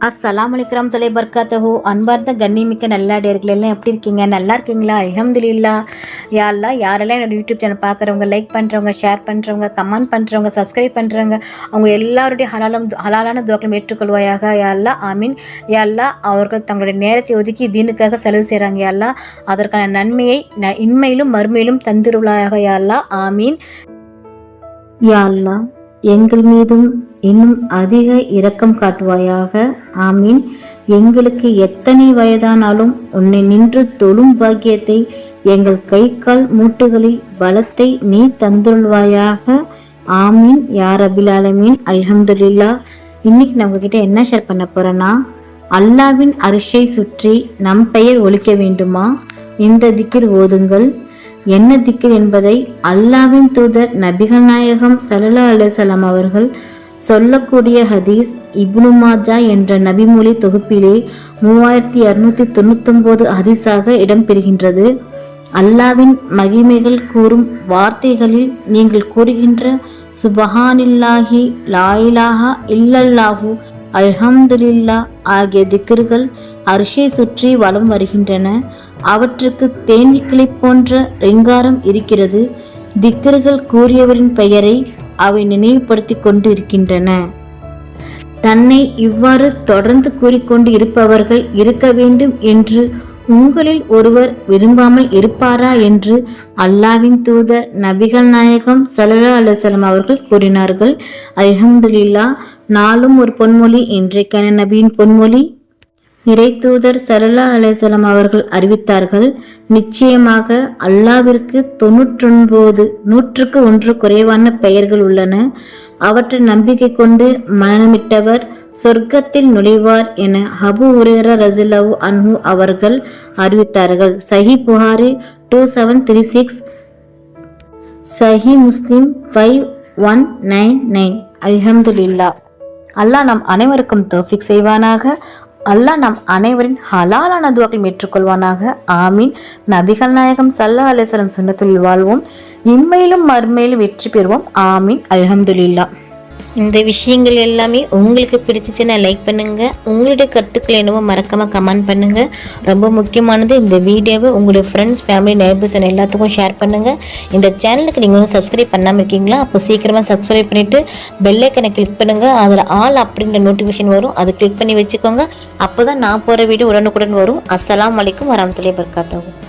அஸ்ஸலாமு அலைக்கும் தொலை பர்காத்தஹு. அன்பார்ந்த கண்ணிமிக்க நல்லாடியர்கள் எல்லாம் எப்படி இருக்கீங்க? நல்லா இருக்கீங்களா? அல்ஹம்துலில்லாஹ். யா அல்லாஹ், யாரெல்லாம் என்னோட யூடியூப் சேனல் பார்க்குறவங்க, லைக் பண்ணுறவங்க, ஷேர் பண்ணுறவங்க, கமெண்ட் பண்ணுறவங்க, சப்ஸ்கிரைப் பண்ணுறவங்க, அவங்க எல்லாருடைய ஹலாலான துவாக்களும் ஏற்றுக்கொள்வாயாக. யா அல்லாஹ், ஆமீன். யா அல்லாஹ், அவர்கள் தங்களுடைய நேரத்தை ஒதுக்கி தீனுக்காக செலவு செய்கிறாங்க. யா அல்லாஹ், அதற்கான நன்மையை இன்மையிலும் மறுமையிலும் தந்திருவாயாக. யா அல்லாஹ், ஆமீன். யா அல்லாஹ், எங்கள் மீதும் இன்னும் அதிக இரக்கம் காட்டுவாயாக. ஆமீன். எங்களுக்கு எத்தனை வயதானாலும் உன்னை நின்று தொழும் பாக்கியத்தை, எங்கள் கை கால் மூட்டுகளில் பலத்தை நீ தந்துள்வாயாக. ஆமீன் யா ரபில் ஆலமீன். அல்ஹம்துலில்லாஹ். இன்னைக்கு நம்ம கிட்ட என்ன ஷேர் பண்ண போறேன்னா, அல்லாவின் அரிஷை சுற்றி நம் பெயர் ஒலிக்க வேண்டுமா? இந்த திக்கிர் ஓதுங்கள். என்ன திக்கிர் என்பதை அல்லாவின் தூதர் நபிகள் நாயகம் ஸல்லல்லாஹு அலைஹி வஸல்லம் அவர்கள் சொல்லக்கூடிய ஹதீஸ் இப்னு மாஜா என்ற நபிமொழி தொகுப்பிலே 3299 ஹதீஸாக இடம்பெறுகின்றது. அல்லாவின் மகிமைகள் கூறும் வார்த்தைகளில் நீங்கள் கூறுகின்ற சுபஹானில்லாஹி, லா இலாஹா இல்லல்லாஹு, அல்ஹம்துலில்லாஹ் ஆகிய திக்ர்கள் அரிஷை சுற்றி வலம் வருகின்றன. அவற்றுக்கு தேனீக்களை போன்ற ரிங்காரம் இருக்கிறது. திக்ர்கள் கூறியவரின் பெயரை அவை நினைவுபடுத்தி கொண்டு இருக்கின்றன. தன்னை இவ்வாறு தொடர்ந்து கூறிக்கொண்டு இருப்பவர்கள் இருக்க வேண்டும் என்று உங்களில் ஒருவர் விரும்பாமல் இருப்பாரா என்று அல்லாவின் தூதர் நபிகள் நாயகம் ஸல்லல்லாஹு அலைஹி வஸல்லம் அவர்கள் கூறினார்கள். அல்ஹம்துலில்லாஹ். நாளும் ஒரு பொன்மொழி. இன்றைக்கான நபியின் பொன்மொழி. இறை தூதர் ஸல்லல்லாஹு அலைஹி வஸல்லம் அவர்கள் அறிவித்தார்கள், நிச்சயமாக அல்லாவிற்கு 99 குறைவான பெயர்கள் உள்ளன. அவற்றை நம்பிக்கை கொண்டு மனமிட்டவர் சொர்க்கத்தில் நுழைவார் என அபூ ஹுரைரா ரலியல்லாஹு அன்ஹு அவர்கள் அறிவித்தார்கள். சஹீஹ் புகாரி 2736, சஹீஹ் முஸ்லிம் 5199. அல்ஹம்துலில்லாஹ். அல்லாஹ் நம் அனைவருக்கும் தௌஃபீக் செய்வானாக. அல்லாஹ் நம் அனைவரின் ஹலாலான துவாக்களை ஏற்றுக்கொள்வானாக. ஆமீன். நபிகள் நாயகம் ஸல்லல்லாஹு அலைஹி வஸல்லம் சுன்னத்துல் வாழ்வோம், இம்மையிலும் மறுமையிலும் வெற்றி பெறுவோம். ஆமீன். அல்ஹம்துலில்லாஹ். இந்த விஷயங்கள் எல்லாமே உங்களுக்கு பிடிச்சிச்சுன்னா லைக் பண்ணுங்க. உங்களுடைய கருத்துக்கள் என்னவோ மறக்காம கமெண்ட் பண்ணுங்க. ரொம்ப முக்கியமானது, இந்த வீடியோவை உங்களுடைய ஃப்ரெண்ட்ஸ், ஃபேமிலி, நெய்பர்ஸ் எல்லாத்துக்கும் ஷேர் பண்ணுங்க. இந்த சேனலுக்கு நீங்கள் வந்து சப்ஸ்கிரைப் பண்ணாமல் இருக்கீங்களா? அப்போ சீக்கிரமாக சப்ஸ்கிரைப் பண்ணிட்டு பெல் ஐக்கனை கிளிக் பண்ணுங்க. அதில் ஆல் அப்படின்ற நோட்டிஃபிகேஷன் வரும், அதை கிளிக் பண்ணி வச்சுக்கோங்க. அப்போதான் நான் போகிற வீடியோ உடனுக்குடன் வரும். அஸ்ஸலாமு அலைக்கும் வரஹ்மத்துல்லாஹி வபரகாத்துஹு.